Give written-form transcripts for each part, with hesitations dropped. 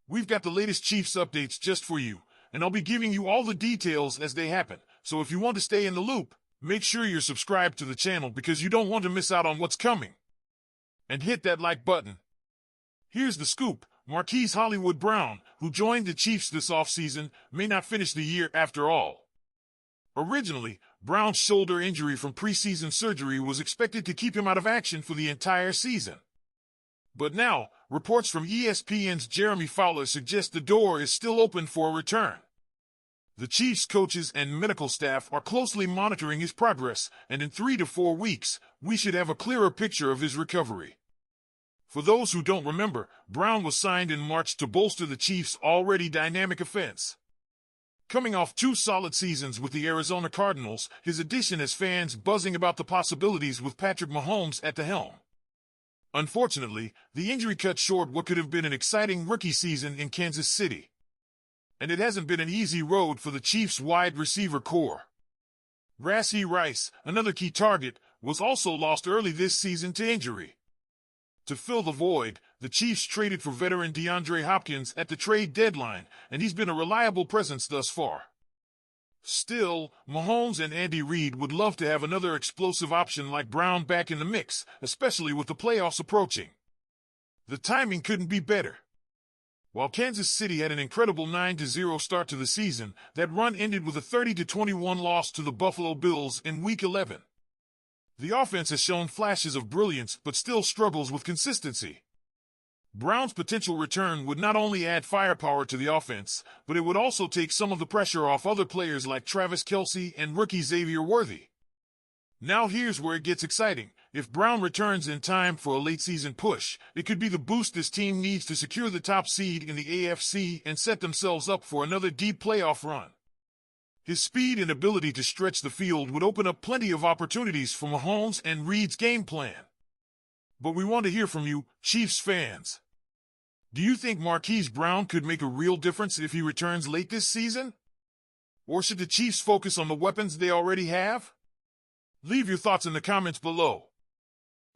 We've got the latest Chiefs updates just for you, and I'll be giving you all the details as they happen. So if you want to stay in the loop, make sure you're subscribed to the channel because you don't want to miss out on what's coming. And hit that like button. Here's the scoop. Marquise Hollywood Brown, who joined the Chiefs this offseason, may not finish the year after all. Originally, Brown's shoulder injury from preseason surgery was expected to keep him out of action for the entire season. But now, reports from ESPN's Jeremy Fowler suggest the door is still open for a return. The Chiefs coaches and medical staff are closely monitoring his progress, and in 3 to 4 weeks, we should have a clearer picture of his recovery. For those who don't remember, Brown was signed in March to bolster the Chiefs' already dynamic offense. Coming off 2 solid seasons with the Arizona Cardinals, his addition has fans buzzing about the possibilities with Patrick Mahomes at the helm. Unfortunately, the injury cut short what could have been an exciting rookie season in Kansas City. And it hasn't been an easy road for the Chiefs' wide receiver core. Rashee Rice, another key target, was also lost early this season to injury. To fill the void, the Chiefs traded for veteran DeAndre Hopkins at the trade deadline, and he's been a reliable presence thus far. Still, Mahomes and Andy Reid would love to have another explosive option like Brown back in the mix, especially with the playoffs approaching. The timing couldn't be better. While Kansas City had an incredible 9-0 start to the season, that run ended with a 30-21 loss to the Buffalo Bills in Week 11. The offense has shown flashes of brilliance but still struggles with consistency. Brown's potential return would not only add firepower to the offense, but it would also take some of the pressure off other players like Travis Kelce and rookie Xavier Worthy. Now here's where it gets exciting. If Brown returns in time for a late-season push, it could be the boost this team needs to secure the top seed in the AFC and set themselves up for another deep playoff run. His speed and ability to stretch the field would open up plenty of opportunities for Mahomes and Reid's game plan. But we want to hear from you, Chiefs fans. Do you think Marquise Brown could make a real difference if he returns late this season? Or should the Chiefs focus on the weapons they already have? Leave your thoughts in the comments below.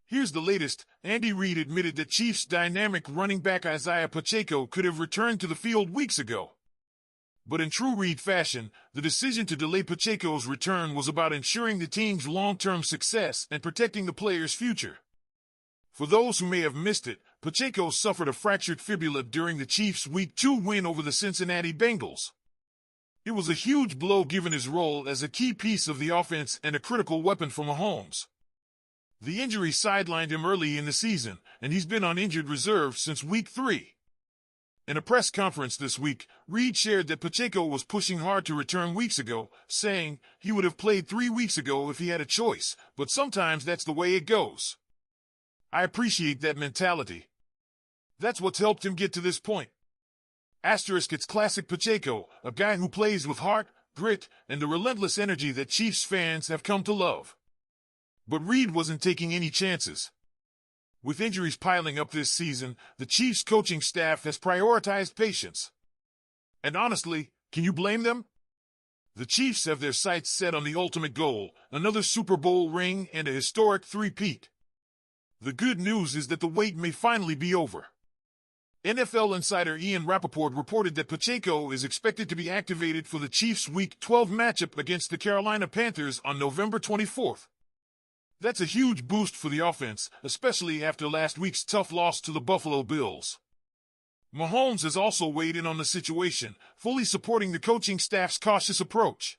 Here's the latest. Andy Reid admitted that Chiefs dynamic running back Isaiah Pacheco could have returned to the field weeks ago. But in true Reid fashion, the decision to delay Pacheco's return was about ensuring the team's long-term success and protecting the player's future. For those who may have missed it, Pacheco suffered a fractured fibula during the Chiefs' Week 2 win over the Cincinnati Bengals. It was a huge blow given his role as a key piece of the offense and a critical weapon for Mahomes. The injury sidelined him early in the season, and he's been on injured reserve since Week 3. In a press conference this week, Reid shared that Pacheco was pushing hard to return weeks ago, saying he would have played 3 weeks ago if he had a choice, but sometimes that's the way it goes. I appreciate that mentality. That's what's helped him get to this point. Asterisk, it's classic Pacheco, a guy who plays with heart, grit, and the relentless energy that Chiefs fans have come to love. But Reid wasn't taking any chances. With injuries piling up this season, the Chiefs coaching staff has prioritized patience. And honestly, can you blame them? The Chiefs have their sights set on the ultimate goal, another Super Bowl ring and a historic three-peat. The good news is that the wait may finally be over. NFL insider Ian Rappaport reported that Pacheco is expected to be activated for the Chiefs' Week 12 matchup against the Carolina Panthers on November 24th. That's a huge boost for the offense, especially after last week's tough loss to the Buffalo Bills. Mahomes has also weighed in on the situation, fully supporting the coaching staff's cautious approach.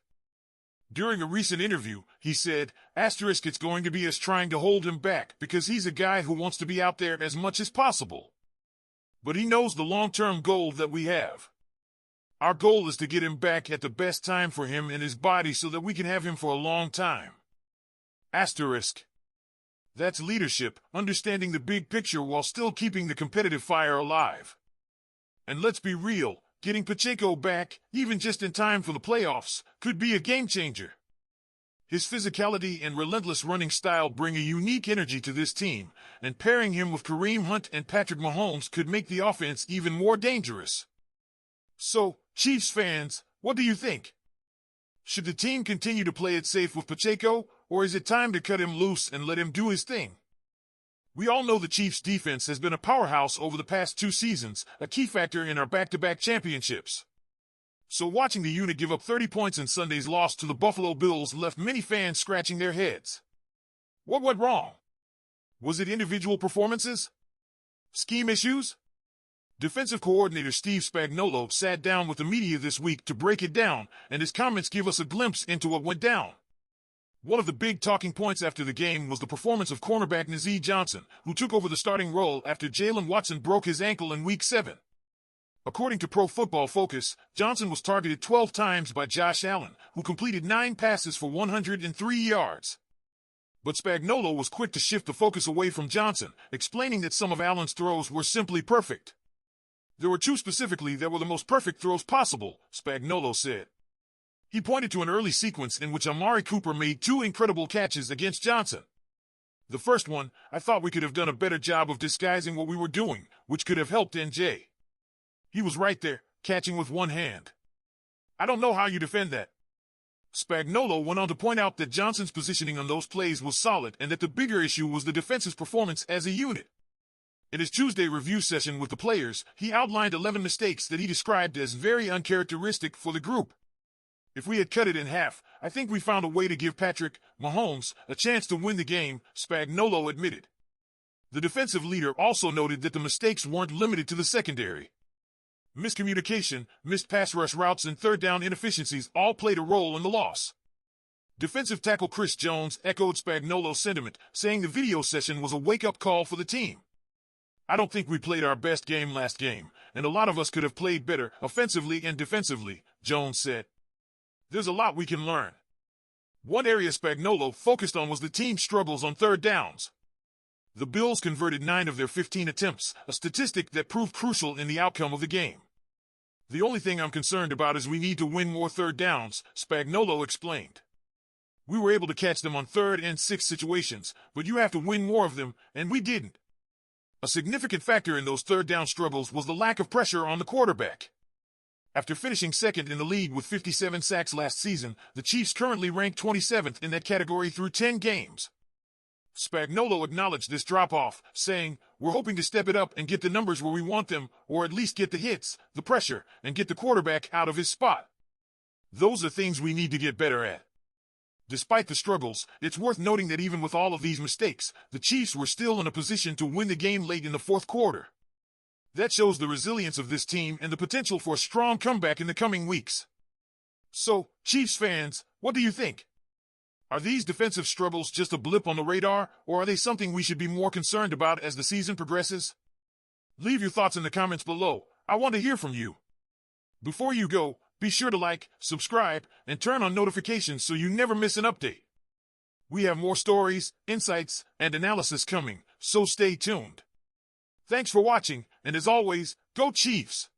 During a recent interview, he said, asterisk, it's going to be us trying to hold him back because he's a guy who wants to be out there as much as possible. But he knows the long-term goal that we have. Our goal is to get him back at the best time for him and his body so that we can have him for a long time. Asterisk. That's leadership, understanding the big picture while still keeping the competitive fire alive. And let's be real, getting Pacheco back, even just in time for the playoffs, could be a game changer. His physicality and relentless running style bring a unique energy to this team, and pairing him with Kareem Hunt and Patrick Mahomes could make the offense even more dangerous. So, Chiefs fans, what do you think? Should the team continue to play it safe with Pacheco, or is it time to cut him loose and let him do his thing? We all know the Chiefs' defense has been a powerhouse over the past 2 seasons, a key factor in our back-to-back championships. So watching the unit give up 30 points in Sunday's loss to the Buffalo Bills left many fans scratching their heads. What went wrong? Was it individual performances? Scheme issues? Defensive coordinator Steve Spagnuolo sat down with the media this week to break it down, and his comments give us a glimpse into what went down. One of the big talking points after the game was the performance of cornerback Nazeeh Johnson, who took over the starting role after Jalen Watson broke his ankle in Week 7. According to Pro Football Focus, Johnson was targeted 12 times by Josh Allen, who completed 9 passes for 103 yards. But Spagnuolo was quick to shift the focus away from Johnson, explaining that some of Allen's throws were simply perfect. There were 2 specifically that were the most perfect throws possible, Spagnuolo said. He pointed to an early sequence in which Amari Cooper made 2 incredible catches against Johnson. The first one, I thought we could have done a better job of disguising what we were doing, which could have helped NJ. He was right there, catching with one hand. I don't know how you defend that. Spagnuolo went on to point out that Johnson's positioning on those plays was solid and that the bigger issue was the defense's performance as a unit. In his Tuesday review session with the players, he outlined 11 mistakes that he described as very uncharacteristic for the group. If we had cut it in half, I think we found a way to give Patrick Mahomes a chance to win the game, Spagnuolo admitted. The defensive leader also noted that the mistakes weren't limited to the secondary. Miscommunication, missed pass rush routes, and third down inefficiencies all played a role in the loss. Defensive tackle Chris Jones echoed Spagnuolo's sentiment, saying the video session was a wake-up call for the team. I don't think we played our best game last game, and a lot of us could have played better offensively and defensively, Jones said. There's a lot we can learn. One area Spagnuolo focused on was the team's struggles on third downs. The Bills converted 9 of their 15 attempts, a statistic that proved crucial in the outcome of the game. The only thing I'm concerned about is we need to win more third downs, Spagnuolo explained. We were able to catch them on 3rd and 6th situations, but you have to win more of them, and we didn't. A significant factor in those third down struggles was the lack of pressure on the quarterback. After finishing 2nd in the league with 57 sacks last season, the Chiefs currently rank 27th in that category through 10 games. Spagnuolo acknowledged this drop-off, saying, "We're hoping to step it up and get the numbers where we want them, or at least get the hits, the pressure, and get the quarterback out of his spot. Those are things we need to get better at." Despite the struggles, it's worth noting that even with all of these mistakes, the Chiefs were still in a position to win the game late in the 4th quarter. That shows the resilience of this team and the potential for a strong comeback in the coming weeks. So, Chiefs fans, what do you think? Are these defensive struggles just a blip on the radar, or are they something we should be more concerned about as the season progresses? Leave your thoughts in the comments below. I want to hear from you. Before you go, be sure to like, subscribe, and turn on notifications so you never miss an update. We have more stories, insights, and analysis coming, so stay tuned. Thanks for watching, and as always, go Chiefs!